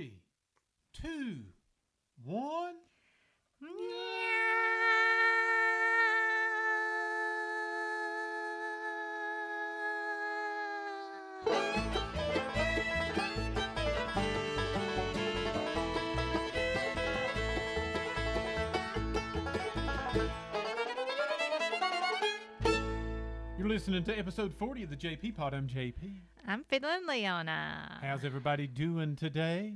3, 2, 1. You're listening to episode 40 of the JP Pod. I'm JP. I'm Fiddling Leona. How's everybody doing today?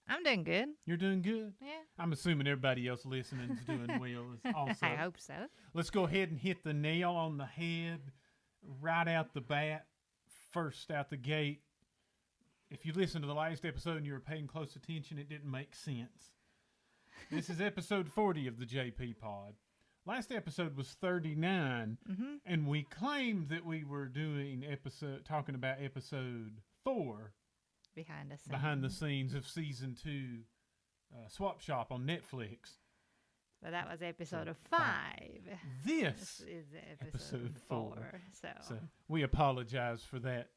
I'm doing good. You're doing good? Yeah. I'm assuming everybody else listening is doing well also. I hope so. Let's go ahead and hit the nail on the head right out the bat, first out the gate. If you listened to the last episode and you were paying close attention, it didn't make sense. This is episode 40 of the JP Pod. Last episode was 39, and we claimed that we were talking about episode 4, behind the scenes of season 2, Swap Shop on Netflix. But that was episode 5. This is episode 4. So we apologize for that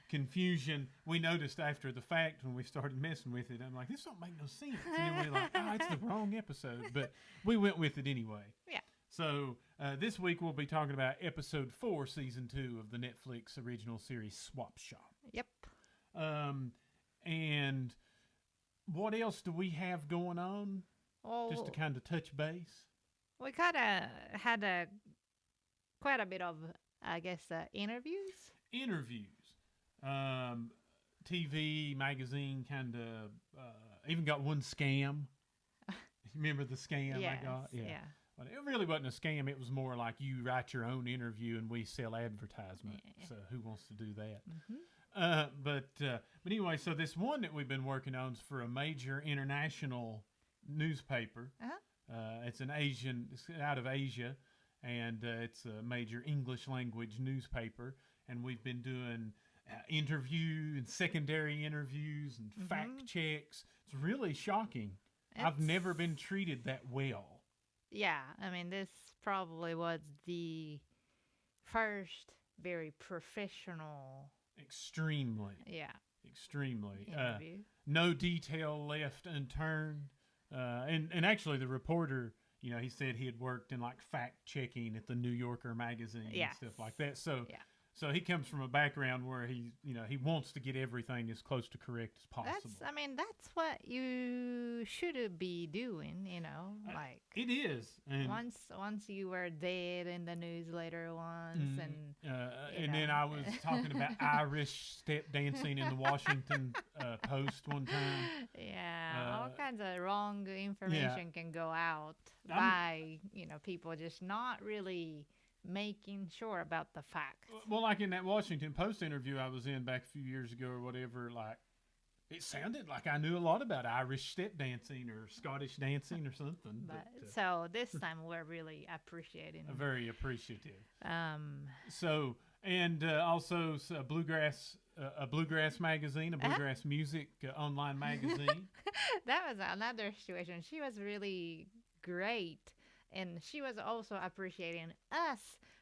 confusion. We noticed after the fact when we started messing with it, I'm like, this don't make no sense. And then we're like, oh, it's the wrong episode. But we went with it anyway. Yeah. So this week we'll be talking about episode 4, season 2 of the Netflix original series Swap Shop. Yep. And what else do we have going on? Just to kind of touch base. We kind of had quite a bit of, I guess, interviews. TV, magazine, kind of, even got one scam. Remember the scam I got? Yeah. But it really wasn't a scam. It was more like you write your own interview and we sell advertisement. Yeah. So who wants to do that? But anyway, so this one that we've been working on is for a major international newspaper. It's out of Asia, and it's a major English language newspaper. And we've been doing interview and secondary interviews and fact checks. It's really shocking. I've never been treated that well. Yeah, I mean, this probably was the first very professional. Extremely. Yeah. Extremely. Interview. No detail left unturned. And actually the reporter, he said he had worked in like fact checking at the New Yorker magazine and stuff like that. So he comes from a background where he wants to get everything as close to correct as possible. That's what you should be doing, like it is. And once you were dead in the news later once, and then I was talking about Irish step dancing in the Washington Post one time. Yeah, all kinds of wrong information can go out by people just not really making sure about the facts. Well, like in that Washington Post interview I was in back a few years ago or whatever, like it sounded like I knew a lot about Irish step dancing or Scottish dancing or something. But so this time we're really appreciating. Very appreciative. Also a bluegrass magazine, a bluegrass music online magazine. That was another situation. She was really great. And she was also appreciating us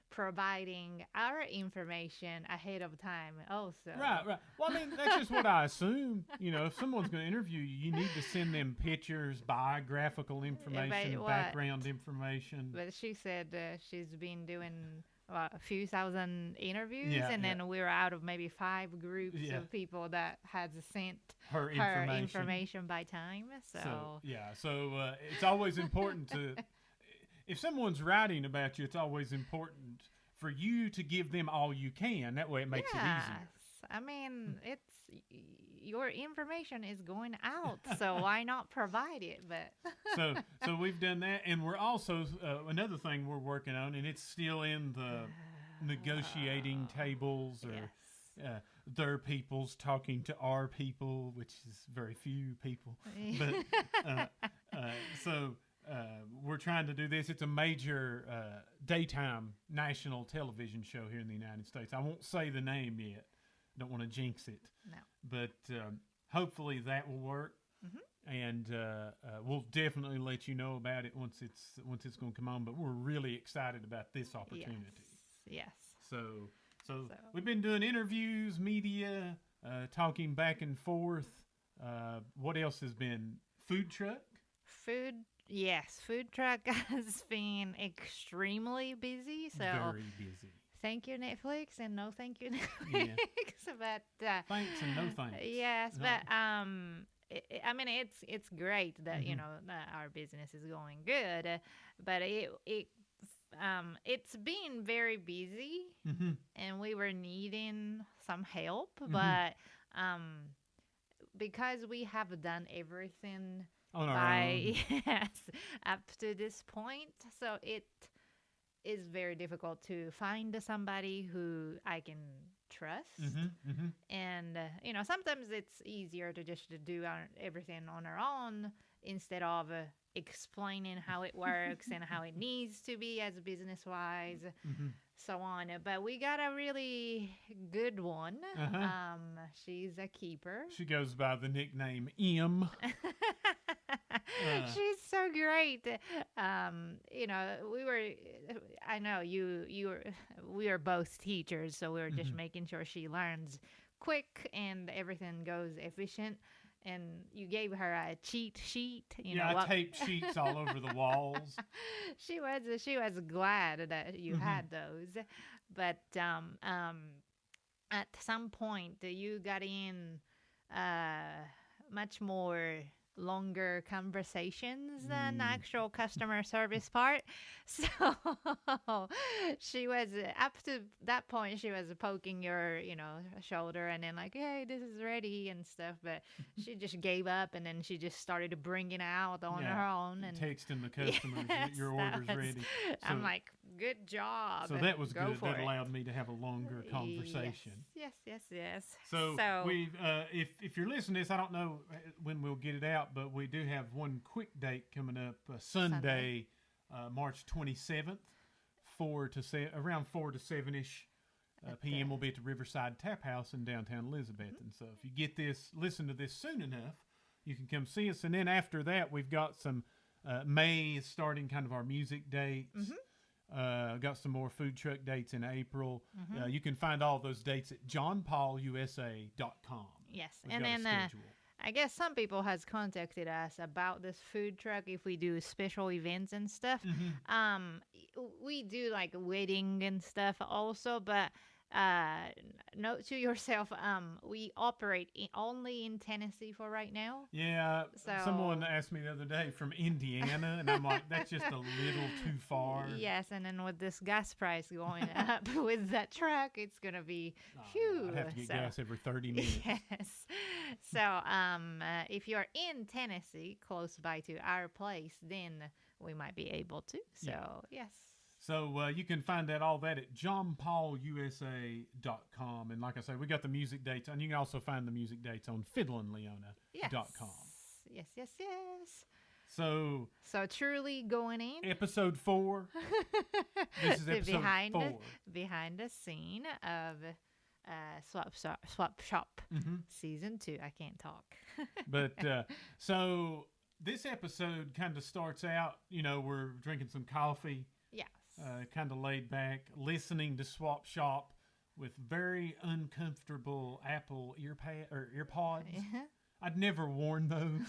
providing our information ahead of time also. Right. Well, I mean, that's just what I assume. If someone's going to interview you, you need to send them pictures, biographical information, background information. But she said she's been doing a few thousand interviews, then we were out of maybe 5 groups of people that had sent her information by time. So it's always important to... If someone's writing about you, it's always important for you to give them all you can. That way it makes it easier. I mean, your information is going out, so why not provide it? But so we've done that, and we're also another thing we're working on, and it's still in the negotiating tables or their people's talking to our people, which is very few people. But we're trying to do this. It's a major daytime national television show here in the United States. I won't say the name yet. Don't want to jinx it. No. But hopefully that will work. And we'll definitely let you know about it once it's going to come on. But we're really excited about this opportunity. Yes. So we've been doing interviews, media, talking back and forth. What else has been? Food truck? Yes, food truck has been extremely busy. So very busy. Thank you, Netflix, and no thank you, Netflix. Yeah. But thanks and no thanks. Yes, no. But I mean, it's great that you know that our business is going good, but it's been very busy, and we were needing some help, but because we have done everything on our own. Yes, up to this point, so it is very difficult to find somebody who I can trust. And you know, sometimes it's easier to just do everything on our own instead of explaining how it works and how it needs to be as business wise, so on. But we got a really good one. She's a keeper. She goes by the nickname M. She's so great. You know, I know we are both teachers, so we were just making sure she learns quick and everything goes efficient. And you gave her a cheat sheet. I taped sheets all over the walls. She was glad that you had those, but at some point you got in much more longer conversations than actual customer service part. So she was up to that point, she was poking your, shoulder and then like, hey, this is ready and stuff. But she just gave up and then she just started to bring it out on her own and texting the customers that your order's ready. So, I'm like, good job. So that was good. That allowed me to have a longer conversation. Yes. So we've if you're listening to this, I don't know when we'll get it out, but we do have one quick date coming up, Sunday, March 27th, around 4 to 7-ish p.m. We'll be at the Riverside Tap House in downtown Elizabethton. So if you listen to this soon enough, you can come see us. And then after that, we've got some May is starting kind of our music dates. Got some more food truck dates in April. You can find all those dates at johnpaulusa.com. Yes, and then I guess some people has contacted us about this food truck if we do special events and stuff. We do like wedding and stuff also, but note to yourself, we operate only in Tennessee for right now. Yeah, so someone asked me the other day from Indiana, and I'm like, that's just a little too far. Yes, and then with this gas price going up with that truck, it's going to be huge. I'd have to get gas every 30 minutes. Yes. So if you're in Tennessee, close by to our place, then we might be able to. So, yes. So you can find all that at johnpaulusa.com. And like I said, we got the music dates, and you can also find the music dates on fiddlingleona.com. Yes. So truly going in. Episode 4. This is episode 4. Behind the scene of Swap Shop Season 2. I can't talk. But so this episode kind of starts out, we're drinking some coffee. Yes. Kind of laid back, listening to Swap Shop with very uncomfortable Apple earpods. I'd never worn those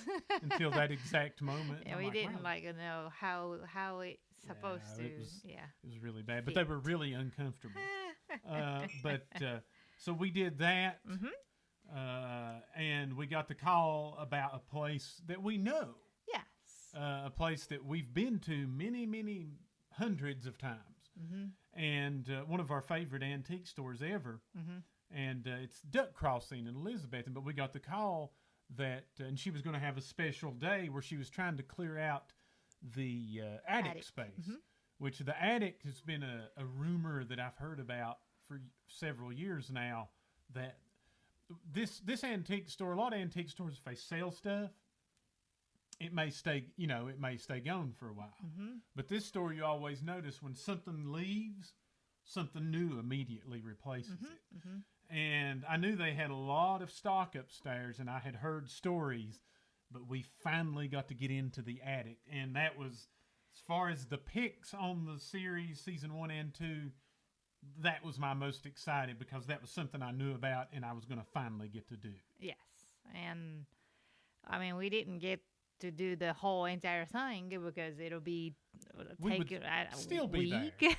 until that exact moment. Yeah, we didn't know how it's supposed to. It was really bad, but they were really uncomfortable. So we did that, and we got the call about a place that we know. Yes. A place that we've been to many, many hundreds of times, and one of our favorite antique stores ever, and it's Duck Crossing in Elizabethton. But we got the call that, and she was going to have a special day where she was trying to clear out the attic space, which the attic has been a rumor that I've heard about for several years now, that this antique store, a lot of antique stores, if they sell stuff, it may stay gone for a while. But this store, you always notice when something leaves, something new immediately replaces it. And I knew they had a lot of stock upstairs, and I had heard stories, but we finally got to get into the attic. And that was, as far as the picks on the series, season 1 and 2, that was my most excited, because that was something I knew about and I was going to finally get to do. Yes. And I mean, we didn't get to do the whole entire thing because it'll be take a still week. Be there.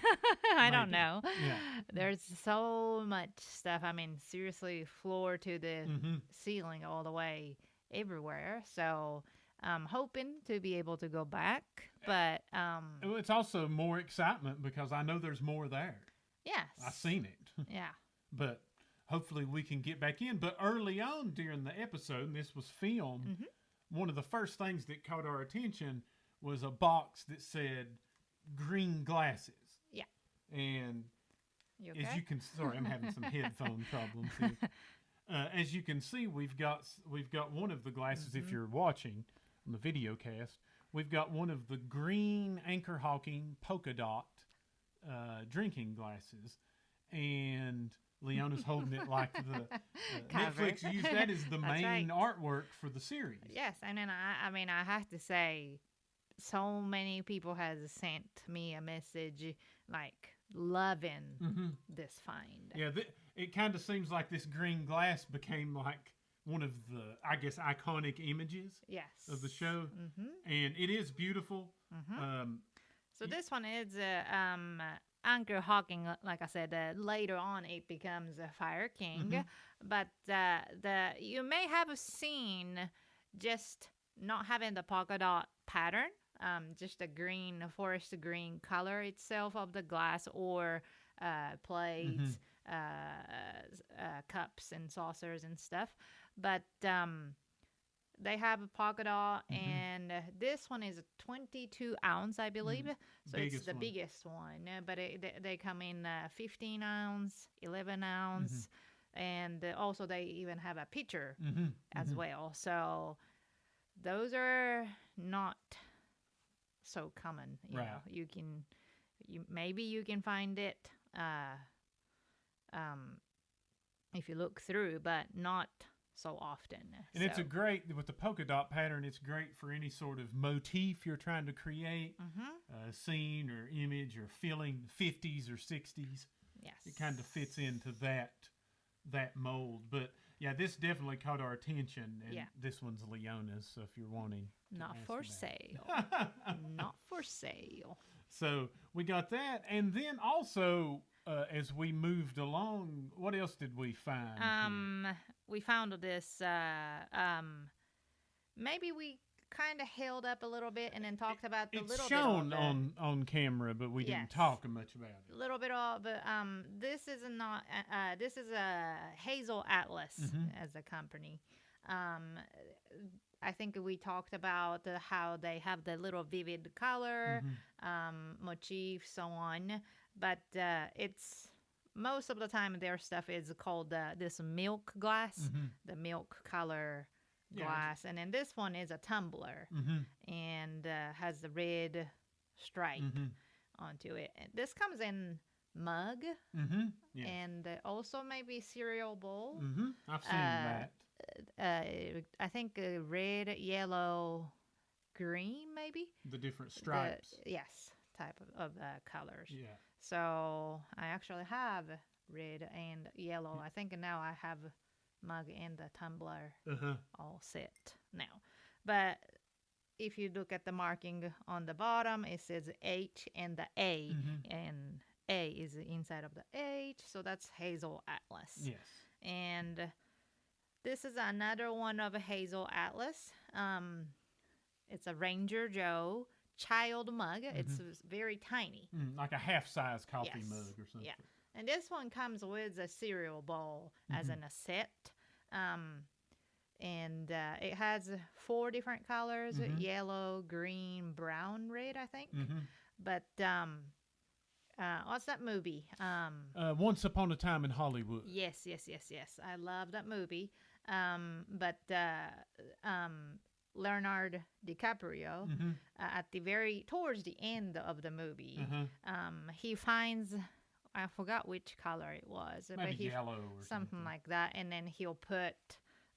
I don't know. Yeah. There's so much stuff. I mean, seriously, floor to the ceiling all the way everywhere. So I'm hoping to be able to go back, but it's also more excitement because I know there's more there. Yes, I've seen it. Yeah, but hopefully we can get back in. But early on during the episode, and this was filmed, one of the first things that caught our attention was a box that said green glasses. Yeah. And okay? as you can, sorry, I'm having some headphone problems here. As you can see, we've got one of the glasses. If you're watching on the video cast, we've got one of the green anchor hawking polka dot drinking glasses, and Leona's holding it like the Netflix used that as the main artwork for the series. Yes, and then I mean, I have to say, so many people has sent me a message like loving this find. Yeah, it kind of seems like this green glass became like one of the, I guess, iconic images of the show, and it is beautiful. So this one is anchor hawking. Like I said, later on it becomes a Fire King, but you may have seen just not having the polka dot pattern. Just a green, forest green color itself of the glass, or plates, cups and saucers and stuff. But they have a polka dot, and this one is a 22 ounce, I believe. So it's the biggest one. But they come in 15 ounce, 11 ounce, and also they even have a pitcher as well. So those are not so common. You know, maybe you can find it if you look through, but not so often. And it's a great, with the polka dot pattern, it's great for any sort of motif you're trying to create, a scene or image or feeling, 50s or 60s. Yes. It kind of fits into that mold. But yeah, this definitely caught our attention, and this one's Leona's, so if you're wanting not for sale. Not for sale. So we got that, and then also as we moved along, what else did we find? We found this. Maybe we kind of held up a little bit and then talked about the little bit. It's shown on camera, but we didn't talk much about it. A little bit of, but this is not. This is a Hazel Atlas as a company. I think we talked about how they have the little vivid color, motif, so on. But it's most of the time their stuff is called this milk glass, the milk color glass. And then this one is a tumbler and has the red stripe onto it. And this comes in mug and also maybe cereal bowl. I've seen that. I think red, yellow, green, maybe. The different stripes. Yes, type of colors. Yeah. So I actually have red and yellow. I think now I have mug and the tumbler all set now. But if you look at the marking on the bottom, it says H and the A, and A is the inside of the H, so that's Hazel Atlas. Yes. And this is another one of a Hazel Atlas. It's a Ranger Joe child mug. It's very tiny. Like a half-size coffee mug or something. Yeah. And this one comes with a cereal bowl as in a set. And it has 4 different colors, yellow, green, brown, red, I think. But what's that movie? Once Upon a Time in Hollywood. Yes. I love that movie. But Leonardo DiCaprio, towards the end of the movie, he finds, I forgot which color it was, maybe yellow or something like that, and then he'll put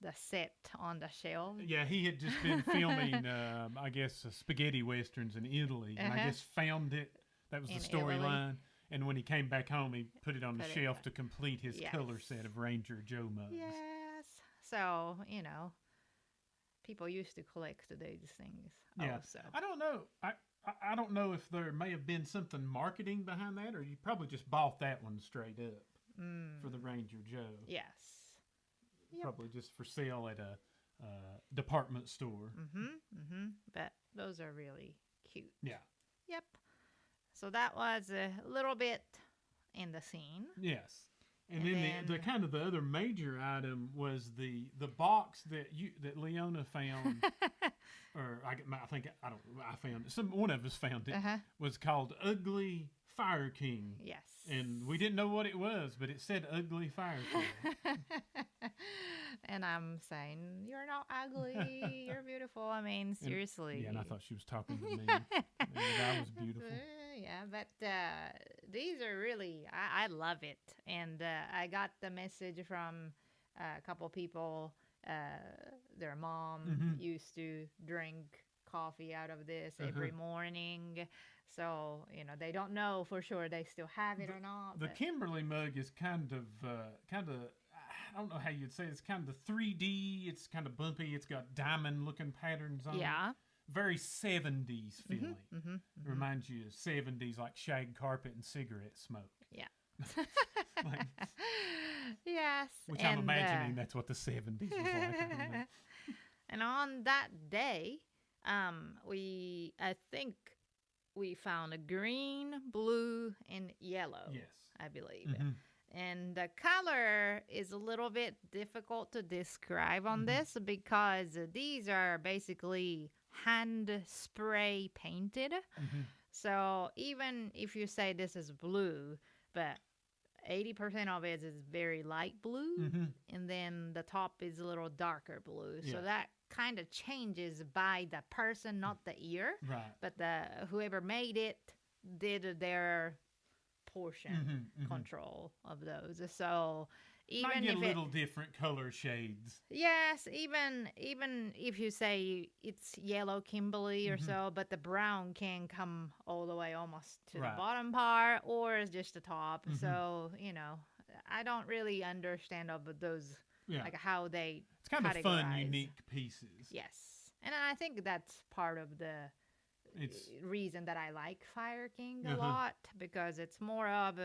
the set on the shelf. Yeah, he had just been filming, I guess, spaghetti westerns in Italy, and I guess found it. That was the storyline. And when he came back home, he put it on the shelf to complete his color set of Ranger Joe mugs. Yes. So, people used to collect these things. Yeah. Also. I don't know. I don't know if there may have been something marketing behind that, or you probably just bought that one straight up for the Ranger Joe. Yes. Yep. Probably just for sale at a department store. But those are really cute. Yeah. Yep. So that was a little bit in the scene. Yes. And then the kind of the other major item was the box that Leona found, or I found it. One of us found it. Was called Ugly Fire King. Yes. And we didn't know what it was, but it said Ugly Fire King. And I'm saying, you're not ugly. You're beautiful. I mean, seriously. And I thought she was talking to me. That was beautiful. Yeah, but these are really, I love it. And I got the message from a couple people. Their mom used to drink coffee out of this every morning. So, they don't know for sure they still have it or not. The Kimberly mug is kind of, I don't know how you'd say it. It's kind of 3D. It's kind of bumpy. It's got diamond-looking patterns on it. Very 70s feeling. Reminds you of 70s, like shag carpet and cigarette smoke. Yeah. Yes. Which I'm imagining that's what the 70s was like. And on that day, I think we found a green, blue, and yellow. Yes. I believe. And the color is a little bit difficult to describe on this because these are basically hand spray painted. So even if you say this is blue, but 80% of it is very light blue, and then the top is a little darker blue. So that kind of changes by the person, not the ear. Right. But whoever made it did their portion control of those. So even might get if a little different color shades. Yes, even if you say it's yellow Kimberly or so, but the brown can come all the way almost to the bottom part or just the top. So, I don't really understand of those, like how they It's kind of fun, unique pieces. Yes. And I think that's part of the reason that I like Fire King a lot, because it's more of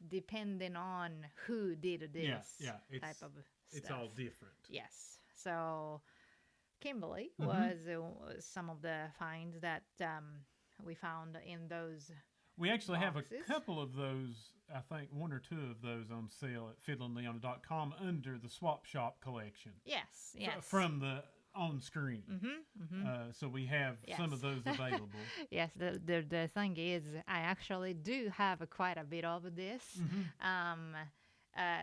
depending on who did this type of stuff. It's all different. Yes. So Kimberly was some of the finds that we found in those We actually boxes. have a couple of those, I think one or two of those on sale at fiddlingleona.com under the Swap Shop collection. Yes. From the on screen. So we have some of those available. Yes, the thing is, I actually do have quite a bit of this.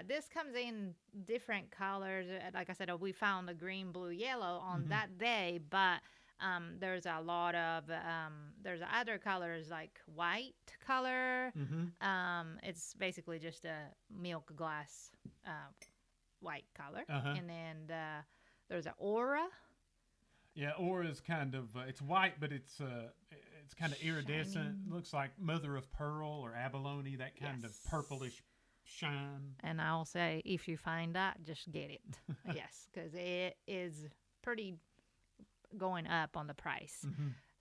This comes in different colors. Like I said, we found the green, blue, yellow on that day, but there's a lot of there's other colors like white color. It's basically just a milk glass white color, and then there's an aura. Yeah, aura is kind of it's white, but it's kind of iridescent. Shining. Looks like mother of pearl or abalone, that kind of purplish shine. And I'll say, if you find that, just get it. Yes, because it is pretty going up on the price.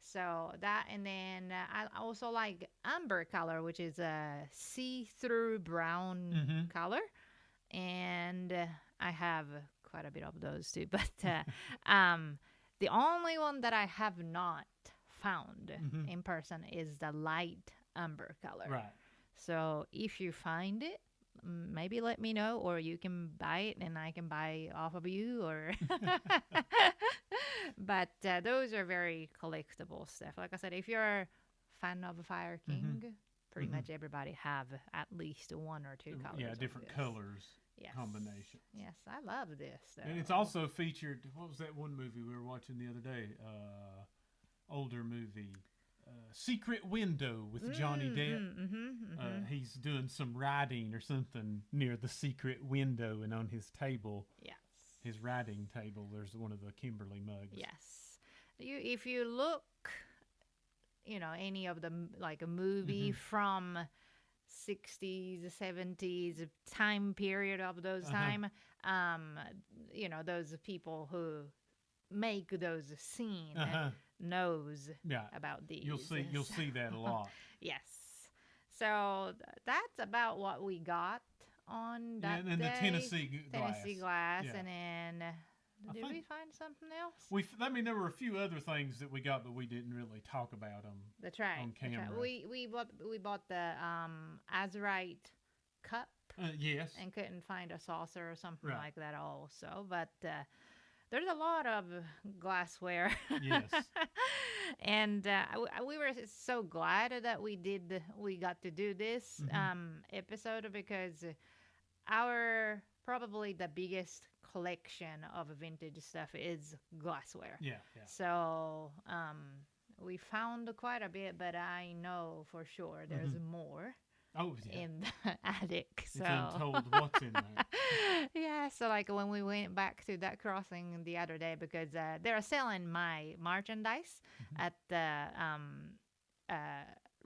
So that, and then I also like amber color, which is a see-through brown color, and I have quite a bit of those too. But the only one that I have not found in person is the light amber color. Right. So if you find it, maybe let me know, or you can buy it and I can buy off of you, or but those are very collectible stuff. Like I said, if you're a fan of Fire King, pretty much everybody have at least one or two colors. Yeah, different colors. Yes. Combinations. Yes, I love this. And it's also featured, what was that one movie we were watching the other day? Older movie. Secret Window with Johnny Depp. He's doing some writing or something near the secret window, and on his table, his writing table, there's one of the Kimberly mugs. Yes. If you look, any of the, like a movie from 60s, 70s time period of those time, those people who make those scene knows about these. You'll see that a lot. Yes. So that's about what we got on that day. And the Tennessee glass, and then did we find something else? There were a few other things that we got, but we didn't really talk about them. That's right. On camera. That's right. We bought the Azurite cup. Yes. And couldn't find a saucer or something like that also, but there's a lot of glassware. Yes. And we were so glad that we got to do this episode, because our probably the biggest collection of vintage stuff is glassware. Yeah. So we found quite a bit, but I know for sure there's more. Oh, yeah. In the attic. So it's untold what's in there. Yeah, so like when we went back to that crossing the other day, because they're selling my merchandise at the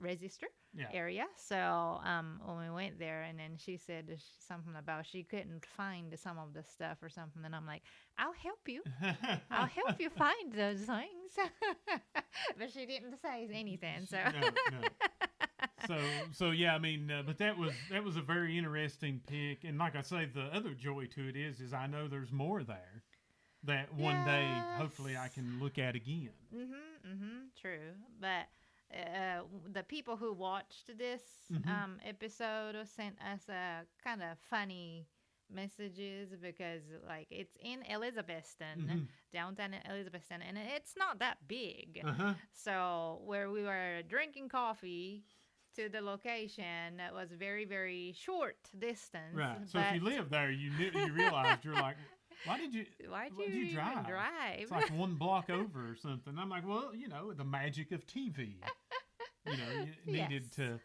register area. So when we went there, and then she said something about she couldn't find some of the stuff or something, and I'm like, I'll help you. I'll help you find those things. But she didn't say anything. So no. So yeah, I mean, but that was a very interesting pick, and like I say, the other joy to it is I know there's more there that one day hopefully I can look at again. True, but the people who watched this episode sent us kind of funny messages, because like it's in Elizabethton, downtown Elizabethton, and it's not that big. So where we were drinking coffee to the location, that was very, very short distance. Right. So if you live there, you realized you're like, why did you drive? It's like one block over or something. I'm like, well, the magic of TV. You needed to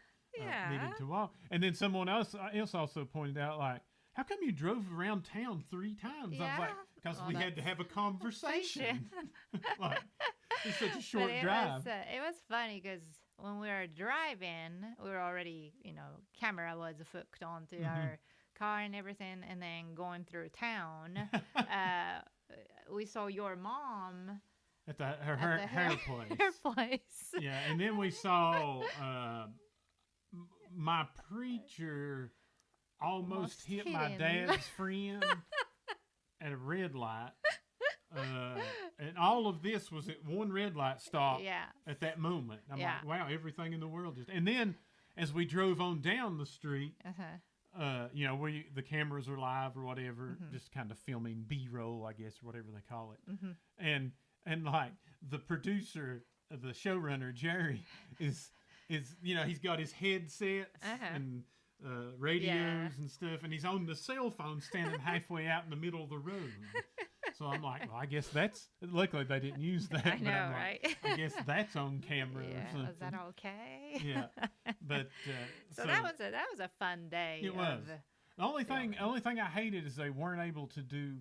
walk. And then someone else also pointed out, like, how come you drove around town 3 times? I was like, because we had to have a conversation. Like, it's such a short drive. It was funny because when we were driving, we were already, camera was hooked onto our car and everything, and then going through town, we saw your mom at her hair place. Yeah, and then we saw my preacher almost hit my dad's friend at a red light. And all of this was at one red light stop at that moment. I'm like, wow, everything in the world just... And then as we drove on down the street, the cameras were live or whatever, just kind of filming B-roll, I guess, or whatever they call it. And like the producer, the showrunner, Jerry, is he's got his headsets and radios and stuff, and he's on the cell phone standing halfway out in the middle of the road. So I'm like, well, I guess that's... Luckily, they didn't use that. I know, but I'm right? Like, I guess that's on camera or something. Was that okay? Yeah. But... so that was a fun day. It was. The only thing I hated is they weren't able to do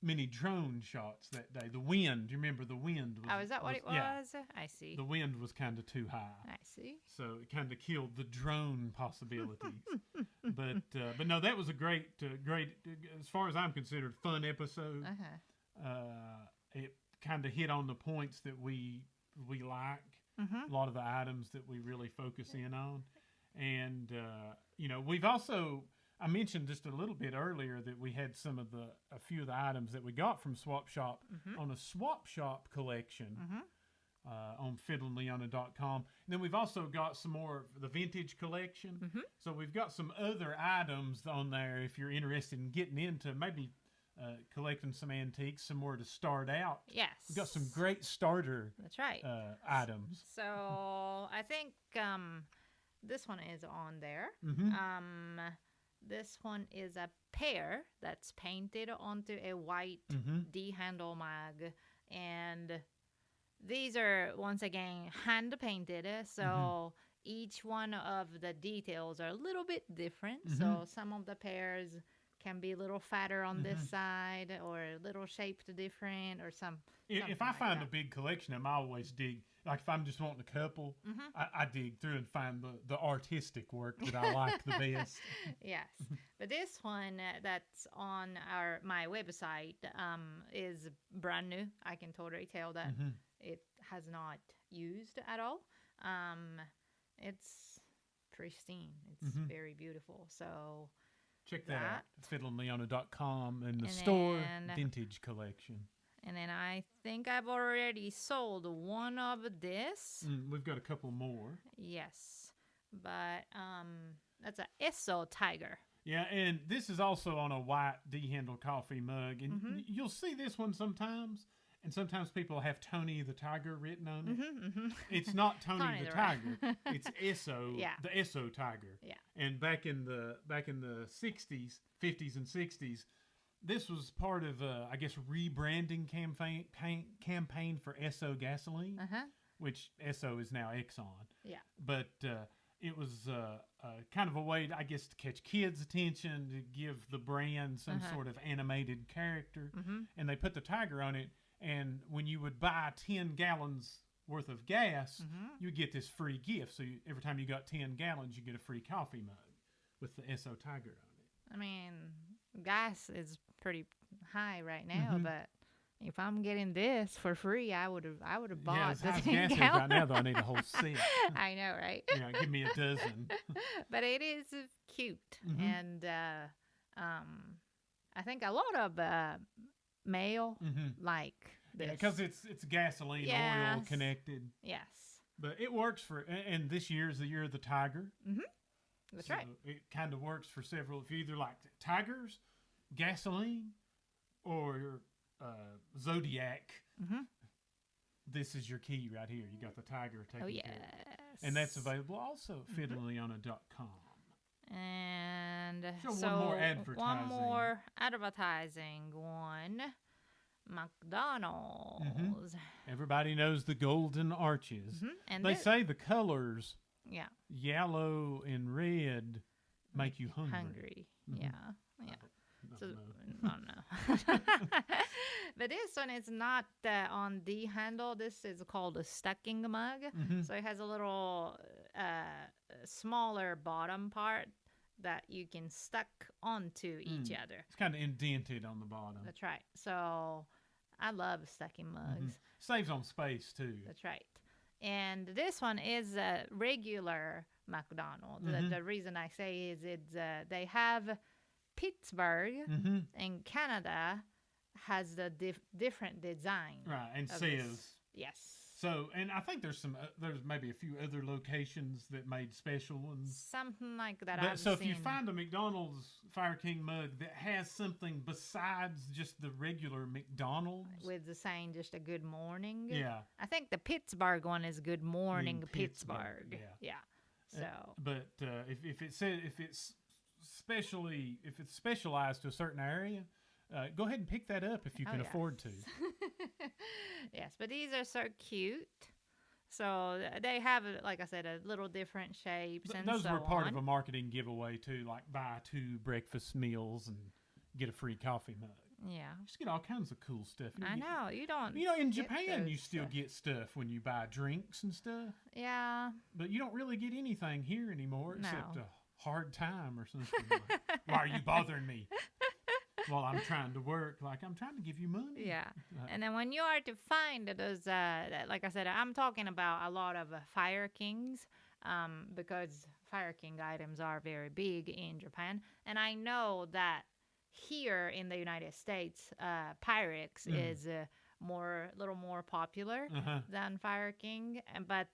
many drone shots that day. The wind, you remember the wind was... Oh, is that what it was? Yeah. I see. The wind was kind of too high. I see. So it kind of killed the drone possibilities. But no, that was a great, as far as I'm considered, fun episode. It kind of hit on the points that we like, a lot of the items that we really focus in on. And, we've also... I mentioned just a little bit earlier that we had a few of the items that we got from Swap Shop on a Swap Shop collection on fiddlingleona.com. And then we've also got some more of the vintage collection. So we've got some other items on there if you're interested in getting into maybe collecting some antiques, some more to start out. Yes. We've got some great starter items. So I think this one is on there. This one is a pear that's painted onto a white D-handle mug. And these are, once again, hand-painted. So each one of the details are a little bit different. So some of the pears can be a little fatter on this side or a little shaped different or some. If I find a big collection of them, I always dig. Like if I'm just wanting a couple, I dig through and find the artistic work that I like the best. Yes, but this one that's on my website is brand new. I can totally tell that it has not used at all. It's pristine. It's very beautiful. So check that out. FiddlingLeona.com and the store vintage collection. And then I think I've already sold one of this. We've got a couple more. Yes, but that's a Esso Tiger. Yeah, and this is also on a white D-handle coffee mug, and you'll see this one sometimes. And sometimes people have Tony the Tiger written on it. It's not Tony the Tiger. It's Esso, the Esso Tiger. Yeah. And back in the 60s, 50s and 60s, this was part of I guess rebranding campaign for Esso gasoline, which Esso is now Exxon. Yeah. But it was kind of a way, I guess, to catch kids' attention, to give the brand some sort of animated character. And they put the tiger on it. And when you would buy 10 gallons worth of gas, you would get this free gift. So every time you got 10 gallons, you get a free coffee mug with the Esso Tiger on it. I mean, gas is pretty high right now, but if I'm getting this for free, I would have bought the 10 gallons. Right now, though, I need a whole set. I know, right? Give me a dozen. But it is cute, and I think a lot of male like this. Yeah, because it's gasoline oil connected. Yes. But it works for, and this year is the year of the tiger. That's right. It kind of works for several. If you either like tigers, gasoline, or Zodiac, this is your key right here. You got the tiger taken care of. And that's available also at fiddlingleona.com. And so one more advertising. One, McDonald's. Everybody knows the golden arches. And they say the colors, yellow and red, make you hungry. Yeah. So, I don't know. But this one is not on the handle. This is called a stacking mug. So it has a little smaller bottom part that you can stuck onto each other. It's kind of indented on the bottom. That's right. So I love stacking mugs. Saves on space too. That's right. And this one is a regular McDonald's. The reason I say is they have Pittsburgh in Canada has the different design. Right, and says. Yes. So, and I think there's maybe a few other locations that made special ones. Something like that. So if you find a McDonald's Fire King mug that has something besides just the regular McDonald's. With the saying just a good morning. Yeah. I think the Pittsburgh one is good morning Pittsburgh. Yeah. So. But if it's specialized to a certain area, go ahead and pick that up if you can afford to. Yes, but these are so cute. So they have, like I said, a little different shapes and those so were part on. of a marketing giveaway too, like buy 2 breakfast meals and get a free coffee mug. Yeah. You just get all kinds of cool stuff. I know. You don't. In Japan, you still get stuff when you buy drinks and stuff. Yeah. But you don't really get anything here anymore except a hard time or something. Like, why are you bothering me? Well, I'm trying to work. Like, I'm trying to give you money. Yeah. And then when you are to find those, like I said, I'm talking about a lot of Fire Kings because Fire King items are very big in Japan. And I know that here in the United States, Pyrex is a little more popular than Fire King. But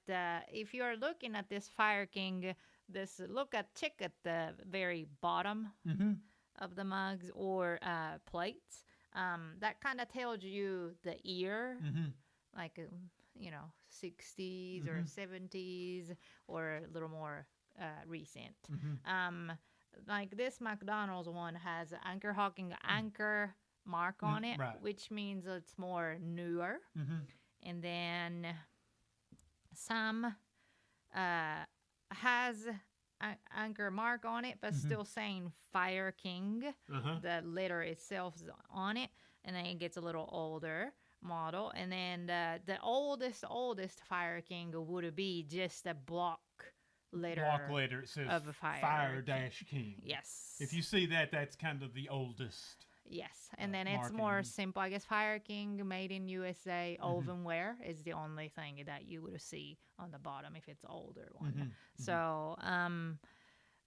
if you're looking at this Fire King, check at the very bottom of the mugs or plates. That kind of tells you the year, like 60s or 70s or a little more recent. Like this McDonald's one has Anchor Hawking Anchor mark on it, which means it's more newer. And then some has anchor mark on it, but still saying Fire King. The letter itself is on it, and then it gets a little older model, and then the oldest Fire King would be just a block letter. It says of a Fire King. Yes. If you see that, that's kind of the oldest. Yes, and then it's more simple. I guess Fire King, made in USA, ovenware is the only thing that you would see on the bottom if it's older one. So, and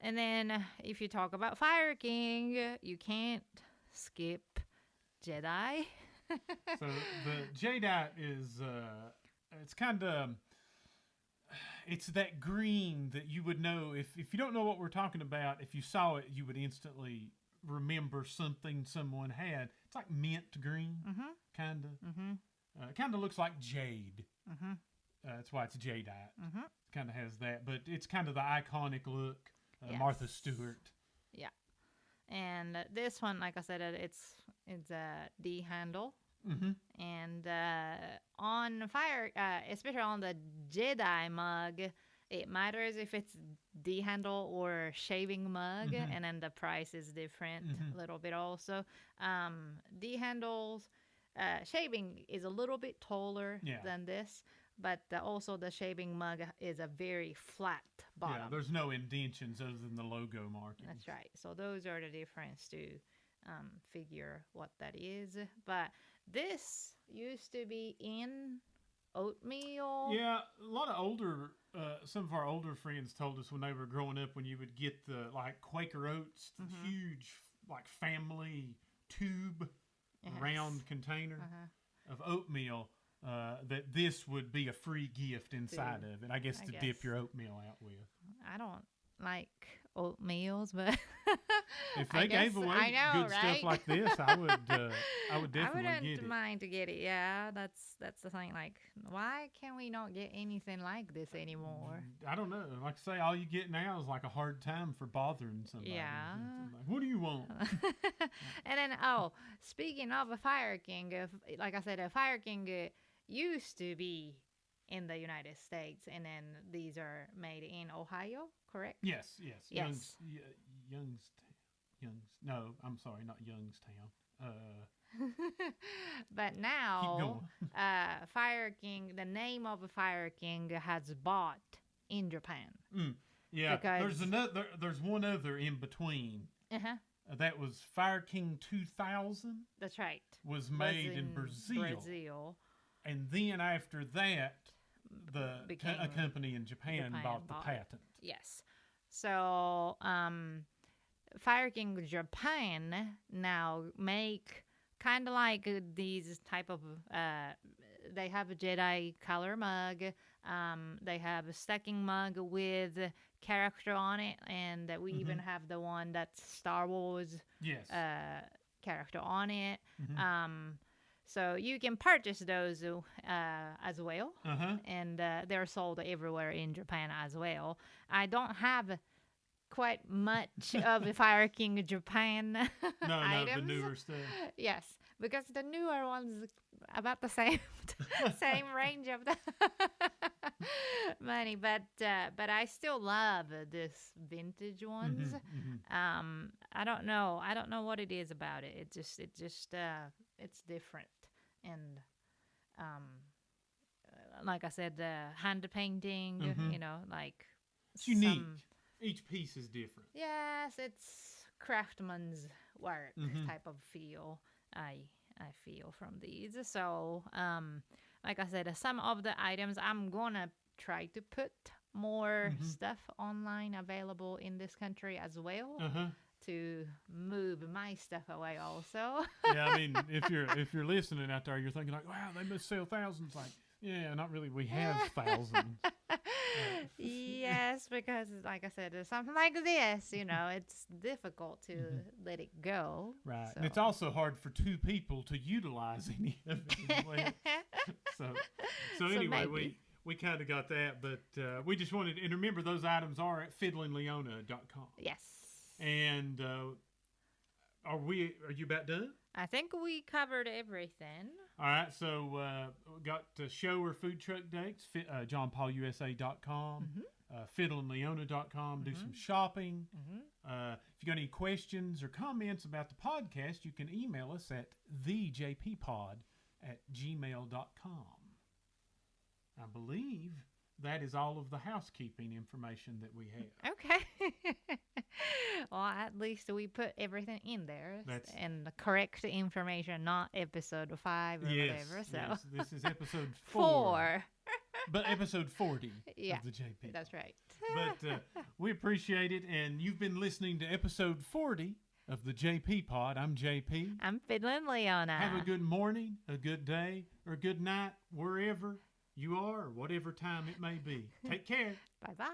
then if you talk about Fire King, you can't skip Jedi. So the Jedi is, it's kind of, it's that green that you would know, if you don't know what we're talking about, if you saw it, you would instantly remember something someone had. It's like mint green, kind of. It kind of looks like jade. That's why it's jadeite. It kind of has that, but it's kind of the iconic look. Yes. Martha Stewart. Yeah, and this one, like I said, it's a D handle. And on Fire, especially on the Jedi mug, it matters if it's D handle or shaving mug, and then the price is different a little bit also. D handles, shaving is a little bit taller than this, but also the shaving mug is a very flat bottom. Yeah, there's no indentions other than the logo markings. That's right. So those are the difference to figure what that is. But this used to be in oatmeal. Yeah, a lot of older, some of our older friends told us when they were growing up, when you would get the like Quaker Oats, the huge like family tube, round container of oatmeal, that this would be a free gift inside of it. I guess to dip your oatmeal out with. I don't like oatmeals, but if they gave away good stuff like this, I would definitely get it. I wouldn't mind to get it. Yeah, that's the thing. Like, why can we not get anything like this anymore? I don't know. Like I say, all you get now is like a hard time for bothering somebody. Yeah. Like, what do you want? And then, speaking of a Fire King, like I said, a Fire King used to be in the United States, and then these are made in Ohio, correct? Yes. No, I'm sorry, not Youngstown. But now, Fire King, the name of a Fire King has bought in Japan. Yeah, there's one other in between. That was Fire King 2000. That's right. Was made in Brazil. And then after that, a company in Japan bought the patent. Yes. So, Fire King Japan now make kind of like these type of, they have a Jedi color mug. They have a stacking mug with character on it, and we even have the one that's Star Wars character on it. So you can purchase those as well, and they're sold everywhere in Japan as well. I don't have quite much of the Fire King Japan items. The newer stuff. Yes, because the newer ones about the same same range of the money, but I still love this vintage ones. I don't know what it is about it. It just it's different, and like I said, hand painting, like it's unique. Each piece is different. Yes, it's craftsman's work type of feel. I feel from these. So, like I said, some of the items I'm gonna try to put more stuff online available in this country as well. To move my stuff away also. Yeah, I mean, if you're listening out there, you're thinking like, wow, they must sell thousands. Like, yeah, not really. We have thousands. Yes, because like I said, there's something like this, it's difficult to let it go. Right. So. And it's also hard for two people to utilize any of it. So anyway, maybe. we kind of got that, but we just wanted, and remember those items are at fiddlingleona.com. Yes. And are you about done? I think we covered everything. All right, so we got show or food truck dates, johnpaulusa.com. fiddlingleona.com, do some shopping. If you got any questions or comments about the podcast, you can email us at thejppod@gmail.com. I believe that is all of the housekeeping information that we have. Okay. Well, at least we put everything in there and the correct information, not episode 5 or whatever. So yes, this is episode 4. But episode 40 of the JP. That's right. But we appreciate it. And you've been listening to episode 40 of the JP Pod. I'm JP. I'm Fiddling Leona. Have a good morning, a good day, or a good night, wherever you are, or whatever time it may be. Take care. Bye-bye.